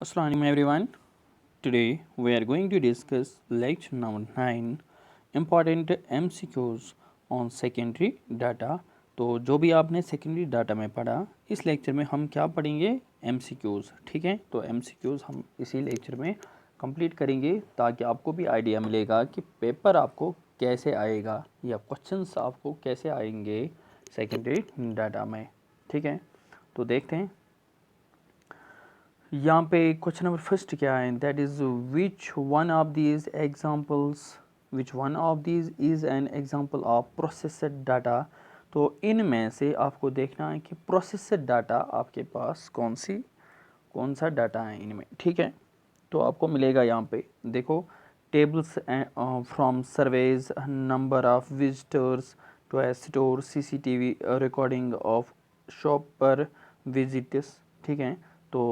Assalamualaikum everyone. Today we are going to discuss lecture number 9 important MCQs on secondary data. तो जो भी आपने secondary data में पढ़ा इस लेक्चर में हम क्या पढ़ेंगे MCQs, ठीक है। तो MCQs हम इसी लेक्चर में कंप्लीट करेंगे ताकि आपको भी आइडिया मिलेगा कि पेपर आपको कैसे आएगा या क्वेश्चंस आपको कैसे आएंगे सेकेंडरी डाटा में, ठीक है। तो देखते हैं यहाँ पे क्वेश्चन नंबर फर्स्ट क्या है, that is which one of these is an example of processed data. तो इनमें से आपको देखना है कि प्रोसेस्ड डाटा आपके पास कौन सा डाटा है इनमें, ठीक है। तो आपको मिलेगा यहाँ पे देखो tables from surveys, number of visitors to a store, CCTV recording of shop पर विजिट्स, ठीक है। तो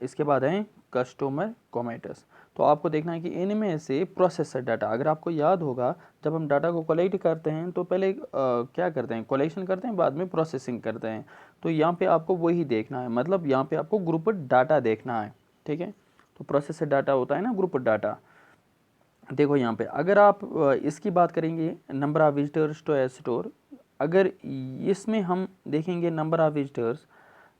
इसके बाद है कस्टमर कमेंट्स। तो आपको देखना है कि इनमें से प्रोसेसर डाटा, अगर आपको याद होगा जब हम डाटा को कलेक्ट करते हैं तो पहले क्या करते हैं, कलेक्शन करते हैं, बाद में प्रोसेसिंग करते हैं। तो यहाँ पे आपको वही देखना है, मतलब यहाँ पे आपको ग्रुप डाटा देखना है, ठीक है। तो प्रोसेसर डाटा होता है ना ग्रुप डाटा। देखो यहाँ पे अगर आप इसकी बात करेंगे number of visitors to a store, अगर इसमें हम देखेंगे नंबर ऑफ विजिटर्स,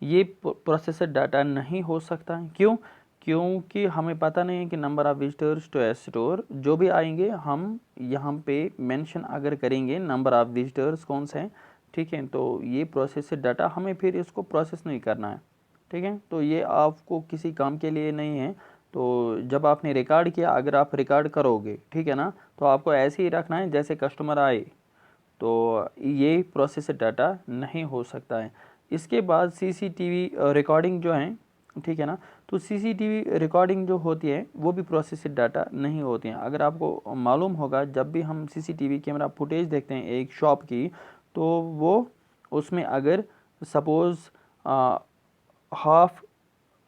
ये प्रोसेसर डाटा नहीं हो सकता है। क्यों? क्योंकि हमें पता नहीं है कि number of visitors to a store जो भी आएंगे हम यहाँ पे मेंशन अगर करेंगे नंबर ऑफ विजिटर्स कौन से हैं, ठीक है। तो ये प्रोसेसर डाटा हमें फिर इसको प्रोसेस नहीं करना है, ठीक है। तो ये आपको किसी काम के लिए नहीं है। तो जब आपने रिकॉर्ड किया, अगर आप रिकॉर्ड करोगे, ठीक है ना, तो आपको ऐसे ही रखना है जैसे कस्टमर आए। तो ये प्रोसेसर डाटा नहीं हो सकता है। इसके बाद CCTV रिकॉर्डिंग जो है, ठीक है ना, तो CCTV रिकॉर्डिंग जो होती है वो भी प्रोसेसर डाटा नहीं होती हैं। अगर आपको मालूम होगा जब भी हम CCTV कैमरा फुटेज देखते हैं एक शॉप की, तो वो उसमें अगर सपोज़ हाफ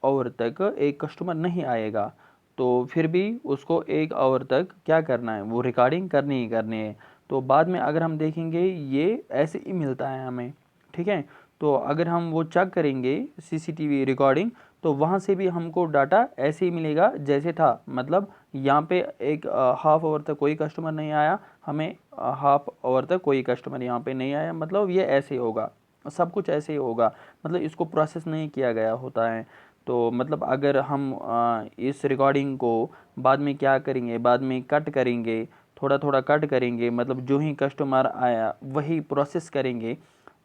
आवर तक एक कस्टमर नहीं आएगा तो फिर भी उसको 1 आवर तक क्या करना है, वो रिकॉर्डिंग करनी ही करनी है। तो बाद में अगर हम देखेंगे ये ऐसे ही मिलता है हमें, ठीक है। तो अगर हम वो चेक करेंगे CCTV रिकॉर्डिंग, तो वहाँ से भी हमको डाटा ऐसे ही मिलेगा जैसे था। मतलब यहाँ पे एक हाफ आवर तक कोई कस्टमर नहीं आया, हमें हाफ आवर तक कोई कस्टमर यहाँ पे नहीं आया, मतलब ये ऐसे ही होगा, सब कुछ ऐसे ही होगा, मतलब इसको प्रोसेस नहीं किया गया होता है। तो मतलब अगर हम इस रिकॉर्डिंग को बाद में क्या करेंगे, बाद में कट करेंगे, थोड़ा थोड़ा कट करेंगे, मतलब जो ही कस्टमर आया वही प्रोसेस करेंगे,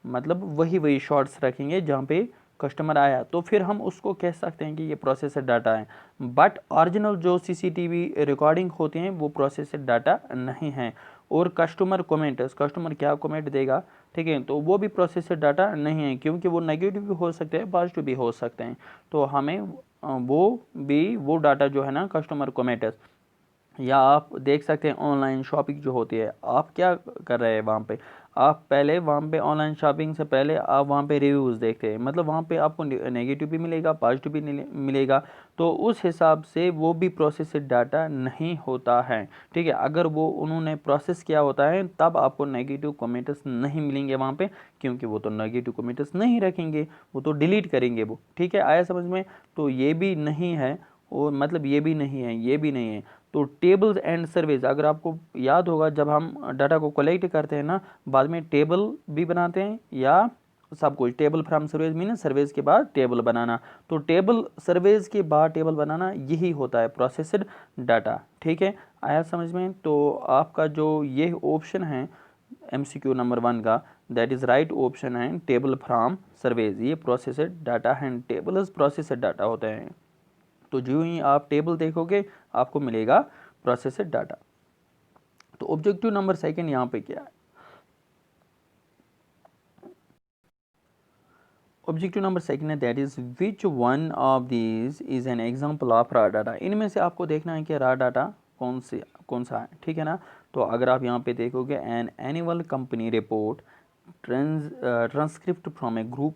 मतलब वही वही शॉर्ट्स रखेंगे जहाँ पे कस्टमर आया, तो फिर हम उसको कह सकते हैं कि ये प्रोसेसर डाटा है। बट ओरिजिनल जो CCTV रिकॉर्डिंग होती हैं वो प्रोसेसर डाटा नहीं है। और कस्टमर कमेंट्स, कस्टमर क्या कमेंट देगा, ठीक है, तो वो भी प्रोसेसर डाटा नहीं है, क्योंकि वो नेगेटिव भी हो सकते हैं, पॉजिटिव भी हो सकते हैं। तो हमें वो डाटा जो है ना कस्टमर कमेंट्स, या आप देख सकते हैं ऑनलाइन शॉपिंग जो होती है, आप क्या कर रहे हैं वहाँ पे, आप पहले वहाँ पे ऑनलाइन शॉपिंग से पहले आप वहाँ पे रिव्यूज़ देखते हैं, मतलब वहाँ पे आपको नेगेटिव भी मिलेगा, पॉजिटिव भी मिलेगा। तो उस हिसाब से वो भी प्रोसेस्ड डाटा नहीं होता है, ठीक है। अगर वो उन्होंने प्रोसेस किया होता है तब आपको नेगेटिव कमेंट्स नहीं मिलेंगे वहाँ पे, क्योंकि वो तो नेगेटिव कमेंट्स नहीं रखेंगे, वो तो डिलीट करेंगे वो, ठीक है। आया समझ में? तो ये भी नहीं है, और मतलब ये भी नहीं है, ये भी नहीं है। तो टेबल्स एंड सर्वेज, अगर आपको याद होगा जब हम डाटा को कलेक्ट करते हैं ना, बाद में टेबल भी बनाते हैं, या सब कुछ table from surveys mean surveys के बाद टेबल बनाना। तो टेबल सर्वेज के बाद टेबल बनाना यही होता है प्रोसेस्ड डाटा, ठीक है। आया समझ में? तो आपका जो ये ऑप्शन है MCQ नंबर 1 का, दैट इज राइट ऑप्शन है टेबल फ्रॉम सर्वेज। ये प्रोसेस्ड डाटा है, टेबल्स प्रोसेस्ड डाटा होते हैं। तो जो ही आप टेबल देखोगे आपको मिलेगा प्रोसेस्ड डाटा। तो ऑब्जेक्टिव नंबर सेकंड यहाँ पे क्या है, ऑब्जेक्टिव नंबर सेकंड है that is which one of these is an example of raw data. इनमें से आपको देखना है कि रॉ डाटा कौन सा है, ठीक है ना। तो अगर आप यहाँ पे देखोगे an annual company report, transcript from A group,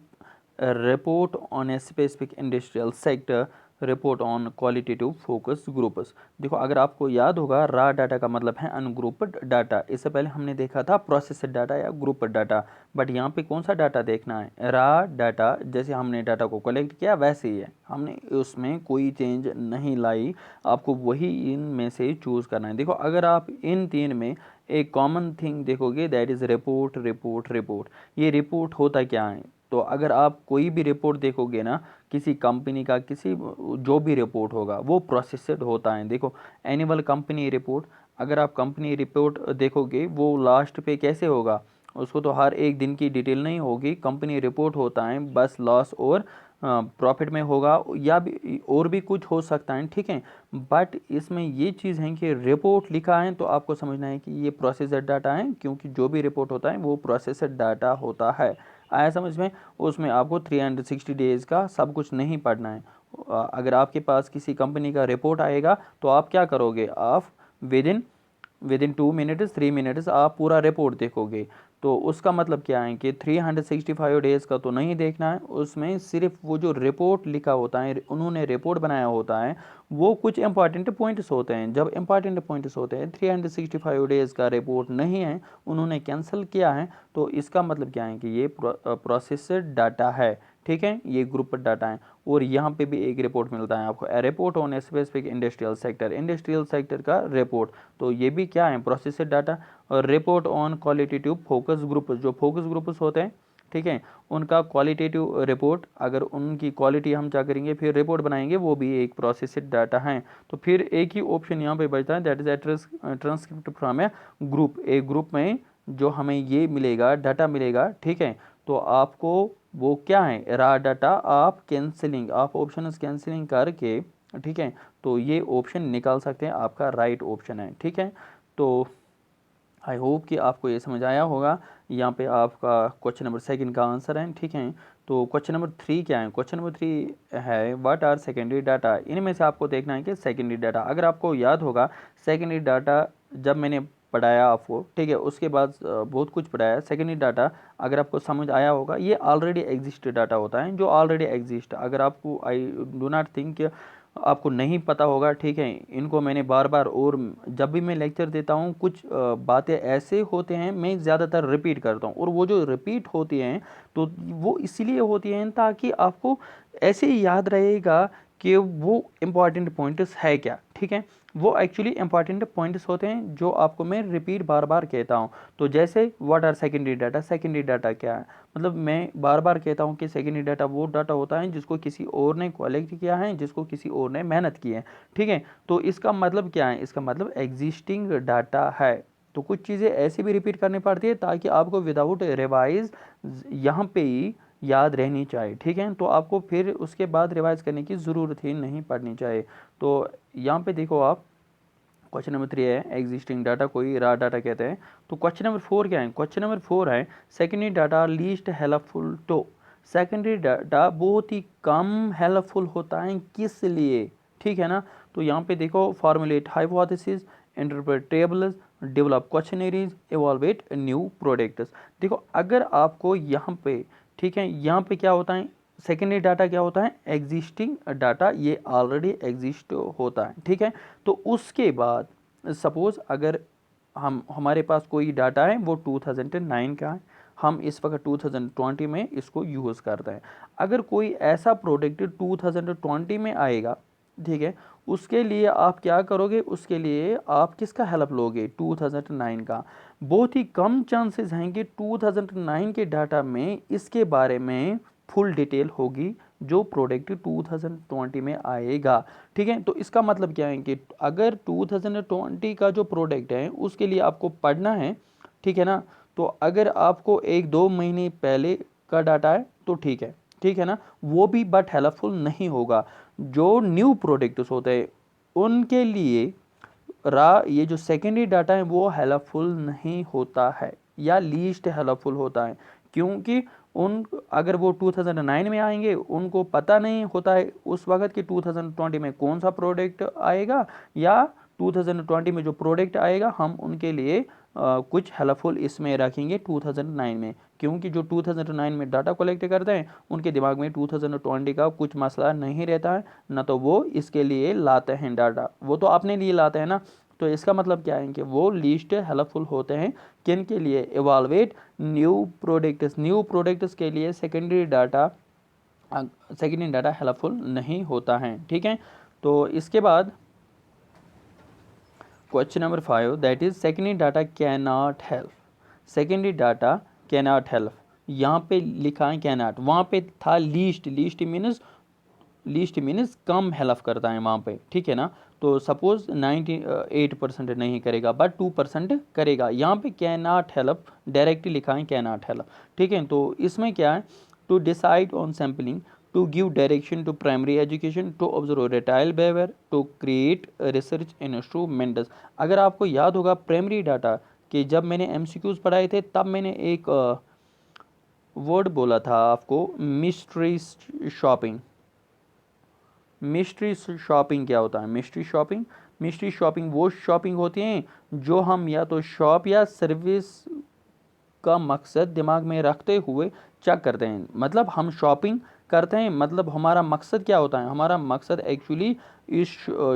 report on a specific industrial sector, report on qualitative focus groups. देखो अगर आपको याद होगा रा डाटा का मतलब है अनग्रुप्ड डाटा। इससे पहले हमने देखा था प्रोसेस्ड डाटा या ग्रुप्ड डाटा, बट यहाँ पे कौन सा डाटा देखना है, रा डाटा। जैसे हमने डाटा को कलेक्ट किया वैसे ही है, हमने उसमें कोई चेंज नहीं लाई, आपको वही इनमें से चूज़ करना है। देखो अगर आप इन तीन में एक कॉमन थिंग देखोगे that is report report report. ये रिपोर्ट होता क्या है, तो अगर आप कोई भी रिपोर्ट देखोगे ना किसी कंपनी का, किसी जो भी रिपोर्ट होगा वो प्रोसेस्ड होता है। देखो एनुअल कंपनी रिपोर्ट, अगर आप कंपनी रिपोर्ट देखोगे वो लास्ट पे कैसे होगा, उसको तो हर एक दिन की डिटेल नहीं होगी। कंपनी रिपोर्ट होता है बस लॉस और प्रॉफिट में होगा, या भी और भी कुछ हो सकता है, ठीक है। बट इसमें ये चीज़ है कि रिपोर्ट लिखा है तो आपको समझना है कि ये प्रोसेसड डाटा है, क्योंकि जो भी रिपोर्ट होता है वो प्रोसेसड डाटा होता है। आया समझ में। उसमें आपको 360 डेज़ का सब कुछ नहीं पढ़ना है। अगर आपके पास किसी कंपनी का रिपोर्ट आएगा तो आप क्या करोगे, आप विद इन 2 मिनट्स 3 मिनट्स आप पूरा रिपोर्ट देखोगे। तो उसका मतलब क्या है कि 365 डेज़ का तो नहीं देखना है, उसमें सिर्फ वो जो रिपोर्ट लिखा होता है, उन्होंने रिपोर्ट बनाया होता है, वो कुछ इंपॉर्टेंट पॉइंट्स होते हैं। जब इंपॉर्टेंट पॉइंट्स होते हैं, 365 डेज़ का रिपोर्ट नहीं है, उन्होंने कैंसिल किया है, तो इसका मतलब क्या है कि ये प्रोसेस्ड डाटा है, ठीक है, ये ग्रुप डाटा है। और यहाँ पे भी एक रिपोर्ट मिलता है आपको, report on specific industrial sector, industrial sector का रिपोर्ट, तो ये भी क्या है, प्रोसेस्ड डाटा। और report on qualitative focus group, जो फोकस ग्रुप्स होते हैं, ठीक है, उनका क्वालिटेटिव रिपोर्ट, अगर उनकी क्वालिटी हम क्या करेंगे फिर रिपोर्ट बनाएंगे, वो भी एक प्रोसेस्ड डाटा है। तो फिर एक ही ऑप्शन यहाँ पे बचता है that is transcript from A group. एक ग्रुप में जो हमें ये मिलेगा डाटा मिलेगा, ठीक है, तो आपको वो क्या है, रा डाटा आप कैंसिलिंग, आप ऑप्शन कैंसिलिंग करके, ठीक है, तो ये ऑप्शन निकाल सकते हैं, आपका राइट ऑप्शन है, ठीक है। तो आई होप कि आपको ये समझ आया होगा। यहाँ पे आपका क्वेश्चन नंबर सेकंड का आंसर है, ठीक है। तो क्वेश्चन नंबर 3 क्या है, क्वेश्चन नंबर 3 है व्हाट आर सेकेंडरी डाटा। इनमें से आपको देखना है कि सेकेंडरी डाटा, अगर आपको याद होगा सेकेंडरी डाटा जब मैंने पढ़ाया आपको, ठीक है, उसके बाद बहुत कुछ पढ़ाया। सेकेंडरी डाटा अगर आपको समझ आया होगा, ये ऑलरेडी एग्जिस्ट डाटा होता है, जो ऑलरेडी एग्जिस्ट। अगर आपको आई डू नॉट थिंक आपको नहीं पता होगा, ठीक है, इनको मैंने बार बार, और जब भी मैं लेक्चर देता हूँ कुछ बातें ऐसे होते हैं मैं ज़्यादातर रिपीट करता हूँ, और वो जो रिपीट होती हैं तो वो इसलिए होती हैं ताकि आपको ऐसे ही याद रहेगा कि वो इम्पॉर्टेंट पॉइंट्स है क्या, ठीक है। वो एक्चुअली इंपॉर्टेंट पॉइंट्स होते हैं जो आपको मैं रिपीट बार बार कहता हूँ। तो जैसे what are secondary data, secondary data क्या है, मतलब मैं बार बार कहता हूँ कि सेकेंडरी डाटा वो डाटा होता है जिसको किसी और ने कलेक्ट किया है, जिसको किसी और ने मेहनत की है, ठीक है। तो इसका मतलब क्या है, इसका मतलब एग्जिस्टिंग डाटा है। तो कुछ चीज़ें ऐसी भी रिपीट करनी पड़ती है ताकि आपको विदाउट रिवाइज यहाँ पे ही याद रहनी चाहिए, ठीक है। तो आपको फिर उसके बाद रिवाइज करने की ज़रूरत ही नहीं पड़नी चाहिए। तो यहाँ पे देखो आप, क्वेश्चन नंबर 3 है एग्जिस्टिंग डाटा कोई रा डाटा कहते हैं। तो क्वेश्चन नंबर 4 क्या है, क्वेश्चन नंबर 4 है secondary data least helpful to. Secondary data बहुत ही कम हेल्पफुल होता है, किस लिए, ठीक है ना। तो यहाँ पे देखो formulate hypothesis, interpret tables, develop questionnaires, evaluate new products. देखो अगर आपको यहाँ पे, ठीक है, यहाँ पे क्या होता है, सेकेंडरी डाटा क्या होता है, एग्जिस्टिंग डाटा, ये ऑलरेडी एग्जिस्ट होता है, ठीक है। तो उसके बाद सपोज अगर हमारे पास कोई डाटा है वो 2009 का है, हम इस वक्त 2020 में इसको यूज़ करते हैं। अगर कोई ऐसा प्रोडक्ट 2020 में आएगा, ठीक है, उसके लिए आप क्या करोगे, उसके लिए आप किसका हेल्प लोगे, 2009 का। बहुत ही कम चांसेस हैं कि 2009 के डाटा में इसके बारे में फुल डिटेल होगी जो प्रोडक्ट 2020 में आएगा, ठीक है। तो इसका मतलब क्या है कि अगर 2020 का जो प्रोडक्ट है उसके लिए आपको पढ़ना है, ठीक है ना, तो अगर आपको 1-2 महीने पहले का डाटा है तो ठीक है, ठीक है ना, वो भी बट हेल्पफुल नहीं होगा। जो न्यू प्रोडक्ट्स होते हैं उनके लिए ये जो सेकेंडरी डाटा है वो हेल्पफुल नहीं होता है, या लीस्ट हेल्पफुल होता है, क्योंकि उन अगर वो 2009 में आएंगे उनको पता नहीं होता है उस वक्त कि 2020 में कौन सा प्रोडक्ट आएगा, या 2020 में जो प्रोडक्ट आएगा हम उनके लिए कुछ हेल्पफुल इसमें रखेंगे 2009 में, क्योंकि जो 2009 में डाटा कलेक्ट करते हैं उनके दिमाग में 2020 का कुछ मसला नहीं रहता है, ना तो वो इसके लिए लाते हैं डाटा, वो तो अपने लिए लाते हैं ना। तो इसका मतलब क्या है कि वो लीस्ट हेल्पफुल होते हैं किन के लिए, इवालुएट न्यू प्रोडक्ट्स के लिए सेकेंडरी डाटा हेल्पफुल नहीं होता है, ठीक है। तो इसके बाद question number 5, that is secondary data can not help. Secondary data can not help, यहाँ पे लिखा है कैन नॉट, वहाँ पे था लीस्ट मीन्स कम हेल्प करता है वहाँ पे, ठीक है ना। तो सपोज 98% नहीं करेगा बट 2% करेगा, यहाँ पे कैन नॉट हेल्प डायरेक्टली लिखा है कैन नॉट हेल्प, ठीक है। तो इसमें क्या है, to decide on sampling, to give direction to primary education, to observe retail behavior, to create research instruments। अगर आपको याद होगा प्राइमरी डाटा कि जब मैंने MCQs पढ़ाए थे तब मैंने एक वर्ड बोला था आपको, मिस्ट्री शॉपिंग क्या होता है, मिस्ट्री शॉपिंग वो शॉपिंग होती हैं जो हम या तो शॉप या सर्विस का मकसद दिमाग में रखते हुए चेक करते हैं। मतलब हम शॉपिंग करते हैं, मतलब हमारा मकसद क्या होता है, हमारा मकसद एक्चुअली इस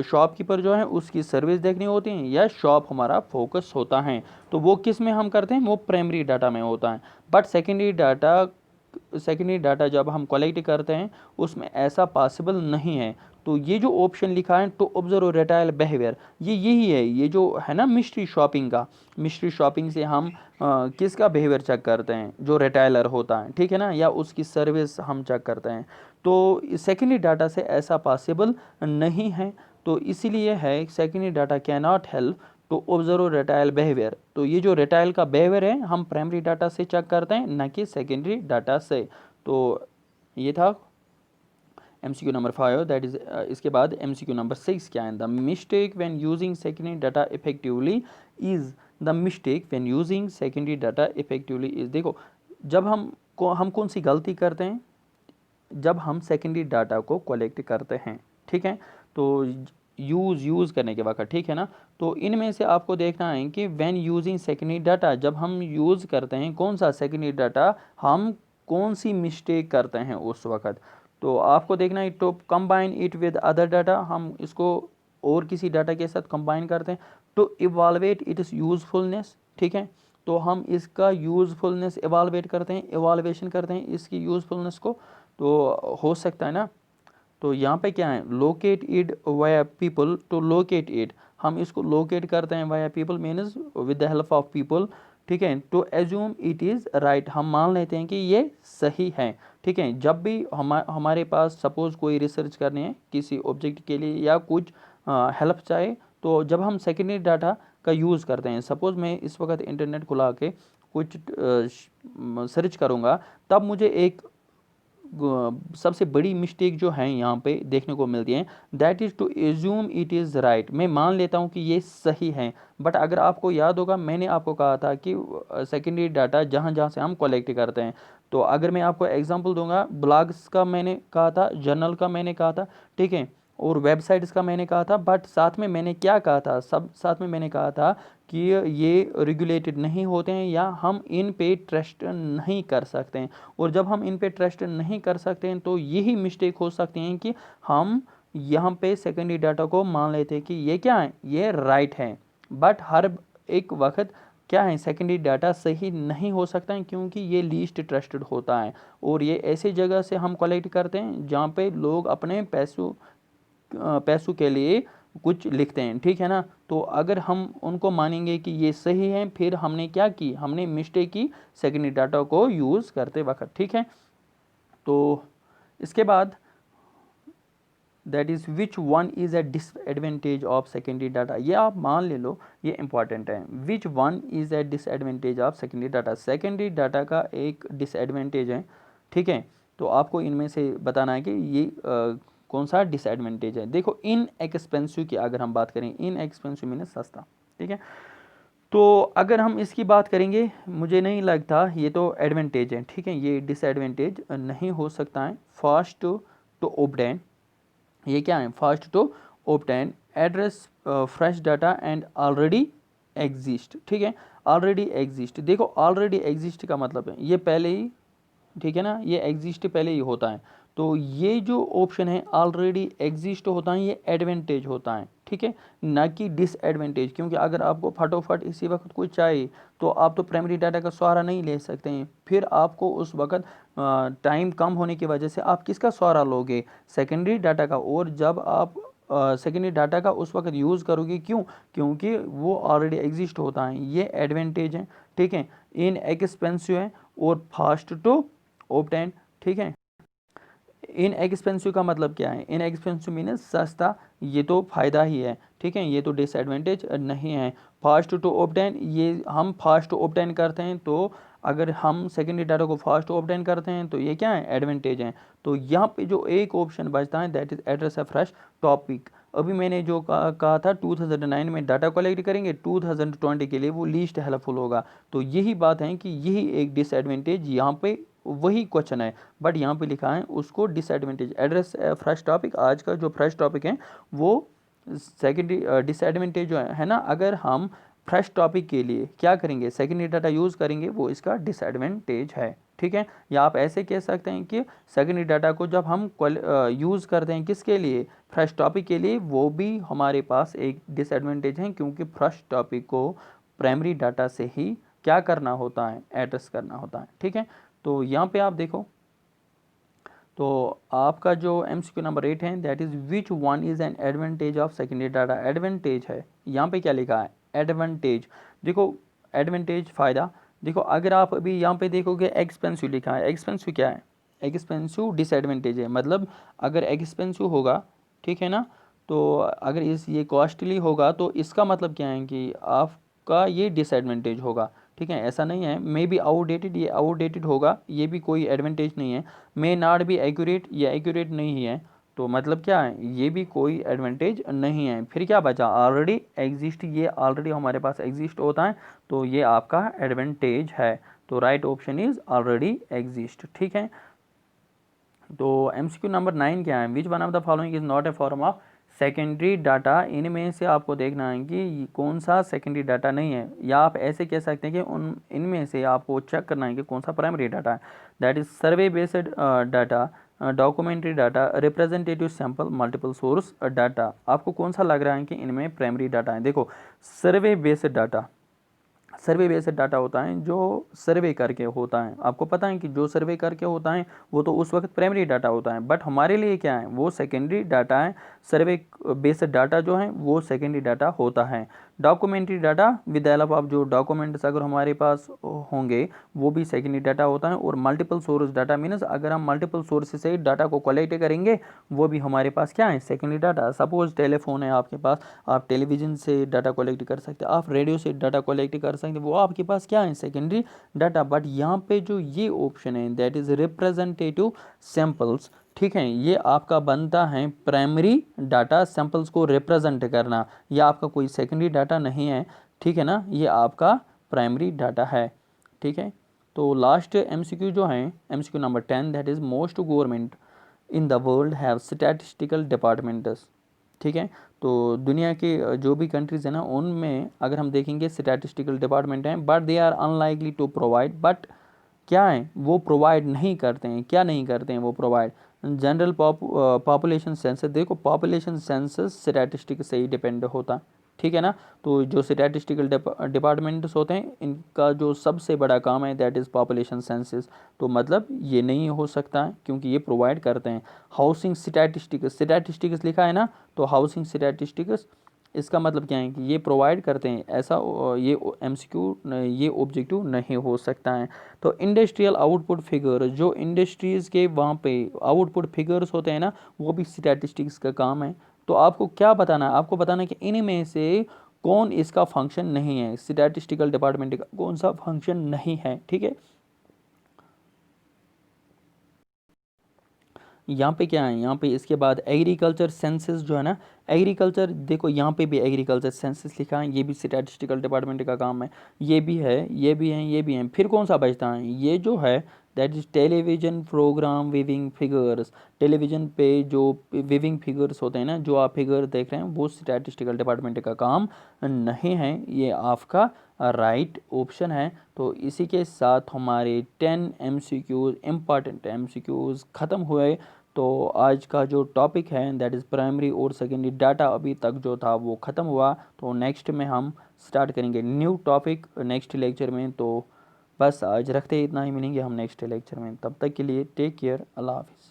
शॉपकीपर जो है उसकी सर्विस देखनी होती है या शॉप हमारा फोकस होता है। तो वो किस में हम करते हैं, वो प्राइमरी डाटा में होता है। बट सेकेंडरी डाटा जब हम कलेक्ट करते हैं उसमें ऐसा पॉसिबल नहीं है। तो ये जो ऑप्शन लिखा है टू ऑब्जर्व रिटेल बिहेवियर, ये यही है, ये जो है ना मिस्ट्री शॉपिंग से हम किसका बिहेवियर चेक करते हैं, जो रिटेलर होता है, ठीक है ना, या उसकी सर्विस हम चेक करते हैं। तो सेकेंडरी डाटा से ऐसा पॉसिबल नहीं है, तो इसीलिए है secondary data can not help to observe retail behaviour. तो ये जो रिटेल का बिहेवियर है हम प्राइमरी डाटा से चेक करते हैं, ना कि सेकेंडरी डाटा से। तो ये था MCQ नंबर 5, दैट इज इसके बाद MCQ नंबर 6 क्या है, the mistake when using secondary data effectively is, देखो जब हम कौन सी गलती करते हैं, जब हम सेकेंडरी डाटा को कलेक्ट करते हैं, ठीक है, तो यूज़ करने के वक्त, ठीक है ना। तो इनमें से आपको देखना है कि व्हेन यूजिंग सेकेंडरी डाटा, जब हम यूज़ करते हैं कौन सा सेकेंडरी डाटा, हम कौन सी मिस्टेक करते हैं उस वक्त। तो आपको देखना है to combine it with other data, हम इसको और किसी डाटा के साथ कंबाइन करते हैं। टू इवालुएट इट्स यूज़फुलनेस, ठीक है, तो हम इसका यूज़फुलनेस इवालुएट करते हैं, इवालुएशन करते हैं इसकी यूज़फुलनेस को। तो हो सकता है ना, तो यहाँ पे क्या है, locate it via people, to locate it, हम इसको लोकेट करते हैं via people means with the help of people, ठीक है। To assume it is right, हम मान लेते हैं कि ये सही है, ठीक है। जब भी हमारे पास सपोज़ कोई रिसर्च करनी है किसी ऑब्जेक्ट के लिए या कुछ हेल्प चाहे, तो जब हम सेकेंडरी डाटा का यूज़ करते हैं, सपोज़ मैं इस वक्त इंटरनेट खुला के कुछ सर्च करूँगा, तब मुझे एक सबसे बड़ी मिस्टेक जो है यहाँ पे देखने को मिलती है, that is to assume it is right, मैं मान लेता हूँ कि ये सही है। बट अगर आपको याद होगा मैंने आपको कहा था कि सेकेंडरी डाटा जहाँ जहाँ से हम कलेक्ट करते हैं, तो अगर मैं आपको एग्जांपल दूंगा, ब्लॉग्स का मैंने कहा था, जर्नल का मैंने कहा था, ठीक है, और वेबसाइट्स का मैंने कहा था, बट साथ में मैंने क्या कहा था, सब साथ में मैंने कहा था कि ये रेगुलेटेड नहीं होते हैं या हम इन पे ट्रस्ट नहीं कर सकते हैं। और जब हम इन पे ट्रस्ट नहीं कर सकते हैं तो यही मिस्टेक हो सकती हैं कि हम यहाँ पे सेकेंडरी डाटा को मान लेते हैं कि ये क्या है, ये राइट है। बट हर एक वक्त क्या है, सेकेंडरी डाटा सही नहीं हो सकता है क्योंकि ये लीस्ट ट्रस्टेड होता है, और ये ऐसी जगह से हम कलेक्ट करते हैं जहाँ पे लोग अपने पैसों के लिए कुछ लिखते हैं, ठीक है ना। तो अगर हम उनको मानेंगे कि ये सही है, फिर हमने क्या की, हमने मिस्टेक की सेकेंडरी डाटा को यूज़ करते वक्त, ठीक है। तो इसके बाद that is which one is a disadvantage of secondary data, ये आप मान ले लो, ये इंपॉर्टेंट है। Which one is a disadvantage of secondary data, secondary data का एक डिसएडवांटेज है, ठीक है। तो आपको इनमें से बताना है कि ये कौन सा डिसएडवांटेज है। देखो इन एक्सपेंसिव की अगर हम बात करें, इन एक्सपेंसिव मीन्स सस्ता, ठीक है। तो अगर हम इसकी बात करेंगे, मुझे नहीं लगता ये तो एडवांटेज है, ठीक है, ये डिसएडवांटेज नहीं हो सकता है। फास्ट टू ऑब्टेन, ये क्या है, fast to obtain address fresh data and already exist, ठीक है। ऑलरेडी एग्जिस्ट, देखो ऑलरेडी एग्जिस्ट का मतलब है ये पहले ही, ठीक है ना, ये एग्जिस्ट पहले ही होता है। तो ये जो ऑप्शन है ऑलरेडी एग्जिस्ट होता है, ये एडवांटेज होता है, ठीक है, ना कि डिसएडवांटेज। क्योंकि अगर आपको फटोफट इसी वक्त कुछ चाहिए तो आप तो प्राइमरी डाटा का सहारा नहीं ले सकते हैं, फिर आपको उस वक्त टाइम कम होने की वजह से आप किसका सहारा लोगे, सेकेंडरी डाटा का। और जब आप सेकेंडरी डाटा का उस वक्त यूज़ करोगे, क्यों, क्योंकि वो ऑलरेडी एग्जिस्ट होता है, ये एडवांटेज है, ठीक है। इन एक्सपेंसिव है और फास्ट टू ऑब्टेन, ठीक है। इन एक्सपेंसिव का मतलब क्या है, इन एक्सपेंसिव मीन्स सस्ता, ये तो फ़ायदा ही है, ठीक है, ये तो डिसएडवांटेज नहीं है। फास्ट टू ऑब्टेन, ये हम फास्ट ऑब्टेन करते हैं, तो अगर हम सेकेंडरी डाटा को फास्ट ऑब्टेन करते हैं तो ये क्या है, एडवांटेज है। तो यहाँ पे जो एक ऑप्शन बचता है that is address A fresh topic. अभी मैंने जो कहा था 2009 में डाटा कलेक्ट करेंगे, 2020 के लिए वो लीस्ट हेल्पफुल होगा। तो यही बात है कि यही एक डिसएडवांटेज यहाँ पे वही क्वेश्चन है, बट यहाँ पे लिखा है उसको डिसएडवांटेज। एड्रेस फ्रेश टॉपिक, आज का जो फ्रेश टॉपिक है वो सेकेंडरी डिसएडवांटेज जो है ना, अगर हम फ्रेश टॉपिक के लिए क्या करेंगे, सेकेंडरी डाटा यूज़ करेंगे, वो इसका डिसएडवांटेज है, ठीक है। या आप ऐसे कह सकते हैं कि सेकेंडरी डाटा को जब हम यूज़ करते हैं किसके लिए, फ्रेश टॉपिक के लिए, वो भी हमारे पास एक डिसएडवांटेज है, क्योंकि फ्रेश टॉपिक को प्राइमरी डाटा से ही क्या करना होता है, एड्रेस करना होता है, ठीक है। तो यहाँ पे आप देखो, तो आपका जो MCQ नंबर 8 है that is which one is an advantage of secondary data. Advantage है, यहाँ पे क्या लिखा है, एडवांटेज। देखो एडवांटेज फ़ायदा, देखो अगर आप अभी यहाँ पे देखोगे एक्सपेंसिव लिखा है, एक्सपेंसिव क्या है, एक्सपेंसिव डिसएडवांटेज है। मतलब अगर एक्सपेंसिव होगा, ठीक है ना, तो अगर ये कॉस्टली होगा तो इसका मतलब क्या है कि आपका ये डिसएडवांटेज होगा, ठीक है। ऐसा नहीं है, मे बी आउटडेटेड, ये आउटडेटेड होगा, ये भी कोई एडवांटेज नहीं है। मे नॉट बी एक्यूरेट, ये एक्यूरेट नहीं है, तो मतलब क्या है, ये भी कोई एडवांटेज नहीं है। फिर क्या बचा, ऑलरेडी एग्जिस्ट, ये ऑलरेडी हमारे पास एग्जिस्ट होता है, तो ये आपका एडवांटेज है। तो right option is already exist, ठीक है। तो MCQ नंबर 9 क्या है, which one of the following is not a form of secondary data. इनमें से आपको देखना है कि कौन सा सेकेंडरी डाटा नहीं है, या आप ऐसे कह सकते हैं कि इनमें से आपको चेक करना है कि कौन सा प्राइमरी डाटा है। That is survey based data, documentary data, representative sample, multiple source data. आपको कौन सा लग रहा है कि इनमें प्राइमरी डाटा है। देखो सर्वे बेस्ड डाटा, सर्वे बेस्ड डाटा होता है जो सर्वे करके होता है। आपको पता है कि जो सर्वे करके होता है वो तो उस वक्त प्राइमरी डाटा होता है, बट हमारे लिए क्या है, वो सेकेंडरी डाटा है। सर्वे बेस्ड डाटा जो है वो सेकेंडरी डाटा होता है। Documentary data with help of जो डॉक्यूमेंट्स अगर हमारे पास होंगे वो भी सेकेंडरी डाटा होता है। और मल्टीपल सोर्स डाटा मीन्स अगर हम मल्टीपल सोर्स से डाटा को कलेक्ट करेंगे वो भी हमारे पास क्या है, सेकेंडरी डाटा। सपोज टेलीफोन है आपके पास, आप टेलीविजन से डाटा कलेक्ट कर सकते हैं, आप रेडियो से डाटा कलेक्ट कर सकते हैं, वो आपके पास क्या है, सेकेंडरी डाटा। बट यहाँ पे जो ये ऑप्शन है दैट इज रिप्रेजेंटेटिव सैंपल्स, ठीक है, ये आपका बनता है प्राइमरी डाटा, सैंपल्स को रिप्रेजेंट करना। ये आपका कोई सेकेंडरी डाटा नहीं है, ठीक है ना, ये आपका प्राइमरी डाटा है, ठीक है। तो लास्ट MCQ जो है MCQ number 10 that is most government in the world have statistical departments, ठीक है। तो दुनिया के जो भी कंट्रीज़ हैं ना उनमें अगर हम देखेंगे स्टैटिस्टिकल डिपार्टमेंट हैं, but they are unlikely to provide, but क्या है, वो प्रोवाइड नहीं करते हैं, क्या नहीं करते हैं वो प्रोवाइड, जनरल पॉपुलेशन सेंसस। देखो पॉपुलेशन सेंसस स्टैटिस्टिक से ही डिपेंड होता, ठीक है ना। तो जो स्टैटिस्टिकल डिपार्टमेंट्स होते हैं इनका जो सबसे बड़ा काम है दैट इज़ पॉपुलेशन सेंसस। तो मतलब ये नहीं हो सकता है क्योंकि ये प्रोवाइड करते हैं। हाउसिंग स्टैटिस्टिक्स, स्टैटिस्टिक्स लिखा है ना, तो हाउसिंग स्टैटिस्टिक्स इसका मतलब क्या है कि ये प्रोवाइड करते हैं, ऐसा ये MCQ ये ऑब्जेक्टिव नहीं हो सकता है। तो इंडस्ट्रियल आउटपुट फिगर, जो इंडस्ट्रीज़ के वहाँ पे आउटपुट फिगर्स होते हैं ना वो भी स्टैटिस्टिक्स का काम है। तो आपको क्या बताना है, आपको बताना है कि इनमें से कौन इसका फंक्शन नहीं है, स्टैटिस्टिकल डिपार्टमेंट का कौन सा फंक्शन नहीं है, ठीक है। यहाँ पे क्या है, यहाँ पे इसके बाद एग्रीकल्चर सेंसस जो है ना, एग्रीकल्चर देखो यहाँ पे भी एग्रीकल्चर सेंसस लिखा है, ये भी स्टैटिस्टिकल डिपार्टमेंट का काम है। ये भी है, ये भी है, ये भी है। फिर कौन सा बचता है, ये जो है that is television programme viewing figures. Television पे जो विविंग फिगर्स होते हैं ना, जो आप फिगर देख रहे हैं वो स्टैटिस्टिकल डिपार्टमेंट का काम नहीं है, ये आपका राइट ऑप्शन है। तो इसी के साथ हमारे 10 MCQs इम्पॉर्टेंट MCQs ख़त्म हुए। तो आज का जो टॉपिक है दैट इज़ प्राइमरी और सेकेंडरी डाटा अभी तक जो था वो ख़त्म हुआ। तो नेक्स्ट में हम स्टार्ट करेंगे न्यू टॉपिक नेक्स्ट लेक्चर में। तो बस आज रखते इतना ही, मिलेंगे हम नेक्स्ट लेक्चर में, तब तक के लिए टेक केयर, अल्लाह हाफिज़।